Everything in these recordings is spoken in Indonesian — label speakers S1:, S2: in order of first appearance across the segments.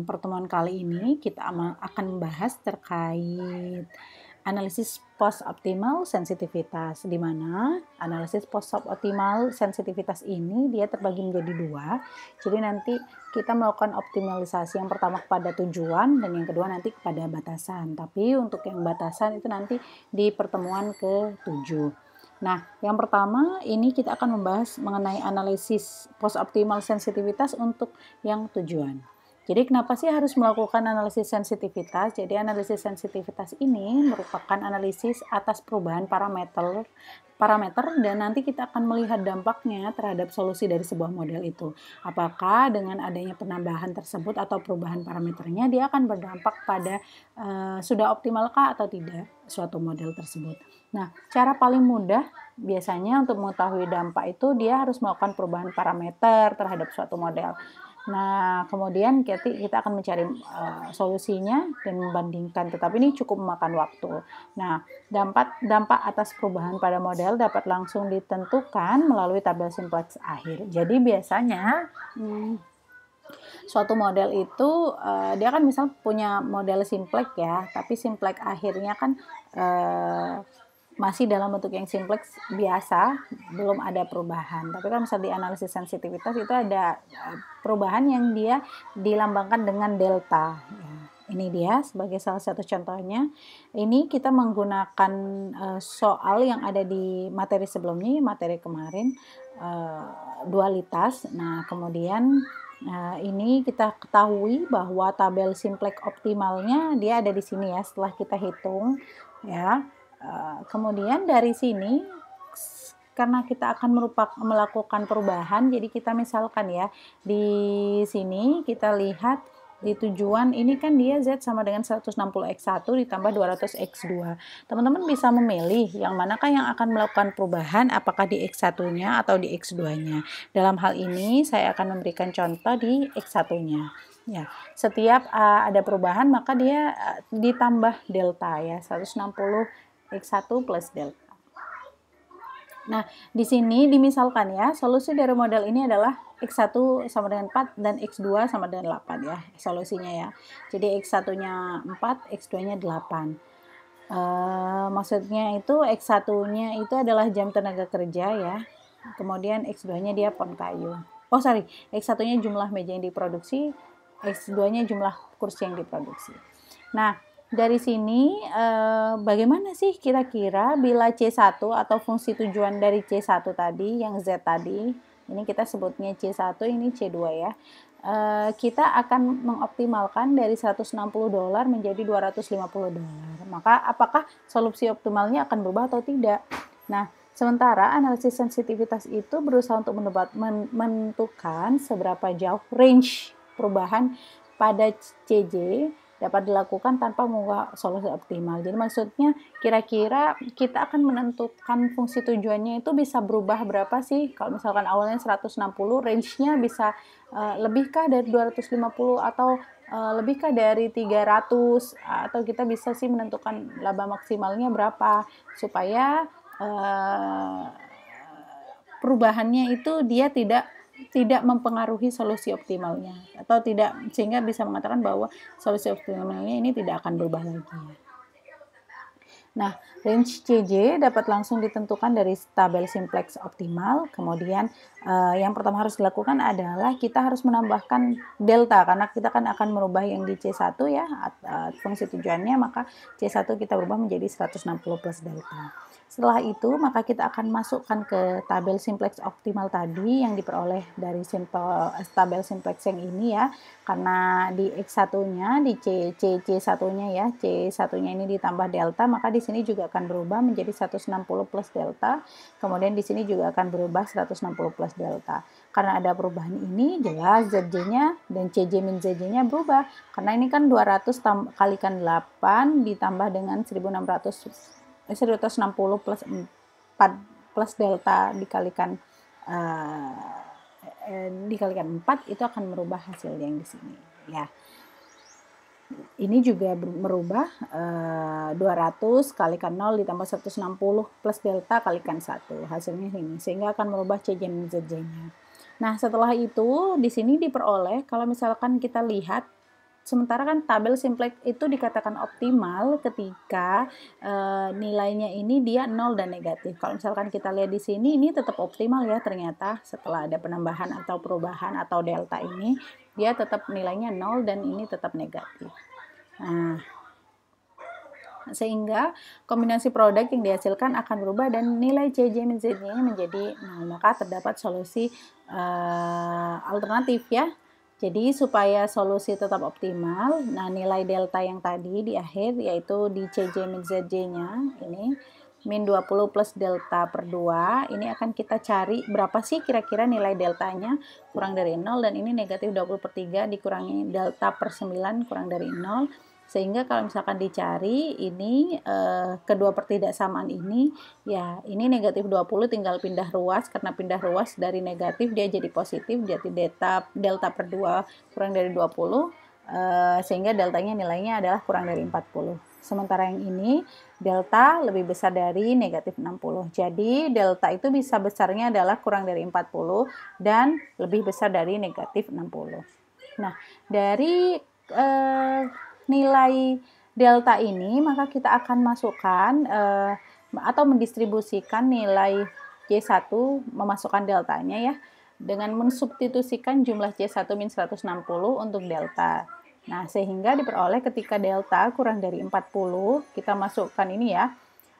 S1: Pertemuan kali ini kita akan membahas terkait analisis post optimal sensitivitas, di mana analisis post optimal sensitivitas ini dia terbagi menjadi dua. Jadi nanti kita melakukan optimalisasi yang pertama kepada tujuan dan yang kedua nanti kepada batasan. Tapi untuk yang batasan itu nanti di pertemuan ke-7. Nah, yang pertama ini kita akan membahas mengenai analisis post optimal sensitivitas untuk yang tujuan. Jadi kenapa sih harus melakukan analisis sensitivitas? Jadi analisis sensitivitas ini merupakan analisis atas perubahan parameter dan nanti kita akan melihat dampaknya terhadap solusi dari sebuah model itu. Apakah dengan adanya penambahan tersebut atau perubahan parameternya dia akan berdampak pada sudah optimalkah atau tidak suatu model tersebut. Nah, cara paling mudah biasanya untuk mengetahui dampak itu dia harus melakukan perubahan parameter terhadap suatu model. Nah, kemudian kita akan mencari solusinya dan membandingkan, tetapi ini cukup memakan waktu. Nah, dampak atas perubahan pada model dapat langsung ditentukan melalui tabel simplex akhir. Jadi biasanya suatu model itu dia kan misal punya model simplex ya, tapi simplex akhirnya kan masih dalam bentuk yang simplex biasa, belum ada perubahan. Tapi kalau misalnya di analisis sensitivitas itu ada perubahan yang dia dilambangkan dengan delta. Ya, ini dia sebagai salah satu contohnya. Ini kita menggunakan soal yang ada di materi sebelumnya, materi kemarin, dualitas. Nah, kemudian ini kita ketahui bahwa tabel simplex optimalnya dia ada di sini ya, setelah kita hitung ya. Kemudian dari sini karena kita akan melakukan perubahan, jadi kita misalkan ya di sini kita lihat di tujuan ini kan dia Z sama dengan 160x1 ditambah 200x2. Teman-teman bisa memilih yang manakah yang akan melakukan perubahan, apakah di x1-nya atau di x2-nya. Dalam hal ini saya akan memberikan contoh di x1-nya. Ya, setiap ada perubahan maka dia ditambah delta ya, 160 X1 plus delta. Nah, di sini dimisalkan ya, solusi dari model ini adalah X1 sama dengan 4 dan X2 sama dengan 8 ya, solusinya ya. Jadi X1-nya 4, X2-nya 8. Maksudnya itu X1-nya itu adalah jam tenaga kerja ya. Kemudian X2-nya dia pon kayu. X1-nya jumlah meja yang diproduksi, X2-nya jumlah kursi yang diproduksi. Nah, dari sini bagaimana sih kira-kira bila C1 atau fungsi tujuan dari C1 tadi yang Z tadi, ini kita sebutnya C1, ini C2 ya, kita akan mengoptimalkan dari $160 menjadi $250. Maka apakah solusi optimalnya akan berubah atau tidak? Nah, sementara analisis sensitivitas itu berusaha untuk menentukan seberapa jauh range perubahan pada CJ dapat dilakukan tanpa mengubah solusi optimal. Jadi maksudnya kira-kira kita akan menentukan fungsi tujuannya itu bisa berubah berapa sih? Kalau misalkan awalnya 160, range-nya bisa lebihkah dari 250 atau lebihkah dari 300, atau kita bisa sih menentukan laba maksimalnya berapa supaya perubahannya itu dia tidak mempengaruhi solusi optimalnya atau tidak, sehingga bisa mengatakan bahwa solusi optimalnya ini tidak akan berubah lagi. Nah, range CJ dapat langsung ditentukan dari tabel simplex optimal. Kemudian yang pertama harus dilakukan adalah kita harus menambahkan delta karena kita kan akan merubah yang di C1 ya, fungsi tujuannya, maka C1 kita berubah menjadi 160 plus delta. Setelah itu, maka kita akan masukkan ke tabel simplex optimal tadi yang diperoleh dari tabel simplex yang ini ya. Karena di X1-nya, di C1-nya ya, C1-nya ini ditambah delta, maka di sini juga akan berubah menjadi 160 plus delta. Kemudian di sini juga akan berubah 160 plus delta. Karena ada perubahan ini, jelas ZJ-nya dan CJ min ZJ-nya berubah. Karena ini kan 200 kalikan 8 ditambah dengan 160 plus 4 plus delta dikalikan 4 itu akan merubah hasil yang di sini ya. Ini juga merubah 200 kalikan 0 ditambah 160 plus delta kalikan 1, hasilnya ini, sehingga akan merubah CJ min ZJ-nya. Nah, setelah itu di sini diperoleh kalau misalkan kita lihat, sementara kan tabel simplex itu dikatakan optimal ketika nilainya ini dia 0 dan negatif. Kalau misalkan kita lihat di sini ini tetap optimal ya, ternyata setelah ada penambahan atau perubahan atau delta ini dia tetap nilainya 0 dan ini tetap negatif. Nah, sehingga kombinasi produk yang dihasilkan akan berubah dan nilai CJ min ZJ-nya menjadi 0. Maka terdapat solusi alternatif ya. Jadi supaya solusi tetap optimal, nah nilai delta yang tadi di akhir yaitu di CJ min ZJ-nya ini min 20 plus delta per 2, ini akan kita cari berapa sih kira-kira nilai deltanya kurang dari 0, dan ini negatif 20 per 3 dikurangi delta per 9 kurang dari 0. Sehingga kalau misalkan dicari ini kedua pertidaksamaan ini ya, ini negatif 20 tinggal pindah ruas, karena pindah ruas dari negatif dia jadi positif, jadi delta per 2 kurang dari 20, sehingga deltanya nilainya adalah kurang dari 40. Sementara yang ini delta lebih besar dari negatif 60. Jadi delta itu bisa besarnya adalah kurang dari 40 dan lebih besar dari negatif 60. Nah, dari nilai delta ini maka kita akan masukkan atau mendistribusikan nilai C1, memasukkan deltanya ya, dengan mensubstitusikan jumlah C1 min 160 untuk delta. Nah, sehingga diperoleh ketika delta kurang dari 40, kita masukkan ini ya.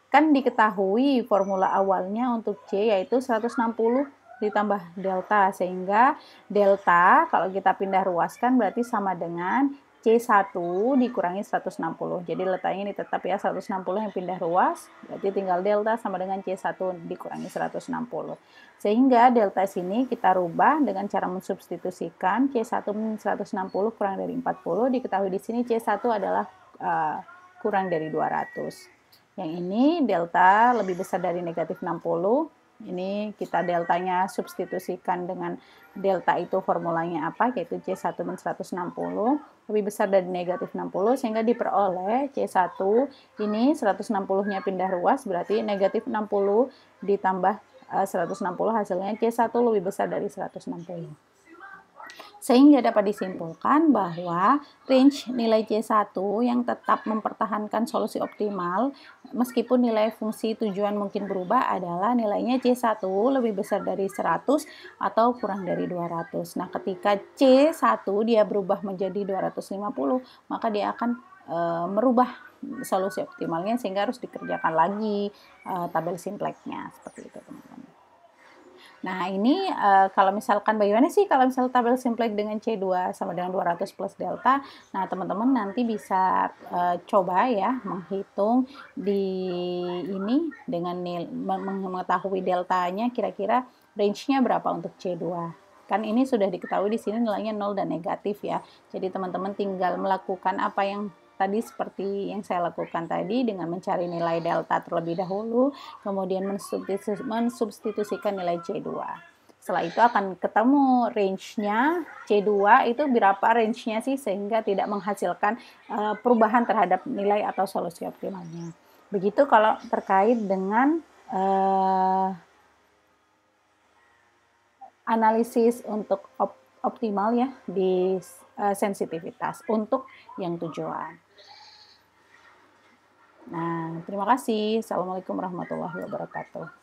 S1: Kan diketahui formula awalnya untuk C yaitu 160 ditambah delta, sehingga delta kalau kita pindah ruaskan berarti sama dengan C1 dikurangi 160. Jadi letaknya ini tetap ya 160 yang pindah ruas, berarti tinggal delta sama dengan C1 dikurangi 160. Sehingga delta sini kita rubah dengan cara mensubstitusikan C1 min 160 kurang dari 40. Diketahui di sini C1 adalah kurang dari 200. Yang ini delta lebih besar dari negatif 60. Ini kita deltanya substitusikan dengan delta itu formulanya apa, yaitu C1 min 160 lebih besar dari negatif 60, sehingga diperoleh C1 ini 160-nya pindah ruas, berarti negatif 60 ditambah 160 hasilnya C1 lebih besar dari 160. Sehingga dapat disimpulkan bahwa range nilai C1 yang tetap mempertahankan solusi optimal meskipun nilai fungsi tujuan mungkin berubah adalah nilainya C1 lebih besar dari 100 atau kurang dari 200. Nah, ketika C1 dia berubah menjadi 250, maka dia akan merubah solusi optimalnya, sehingga harus dikerjakan lagi tabel simplexnya seperti itu, teman-teman. Nah, ini kalau misalkan bagaimana sih kalau misal tabel simplex dengan C2 sama dengan 200 plus delta. Nah, teman-teman nanti bisa coba ya menghitung di ini dengan mengetahui deltanya kira-kira range-nya berapa untuk C2. Kan ini sudah diketahui di sini nilainya 0 dan negatif ya. Jadi teman-teman tinggal melakukan apa yang tadi seperti yang saya lakukan tadi dengan mencari nilai delta terlebih dahulu, kemudian mensubstitusikan nilai C2. Setelah itu akan ketemu range-nya C2 itu berapa range-nya sih sehingga tidak menghasilkan perubahan terhadap nilai atau solusi optimalnya. Begitu kalau terkait dengan analisis untuk optimal ya di sensitivitas untuk yang tujuan. Nah, terima kasih. Assalamualaikum warahmatullahi wabarakatuh.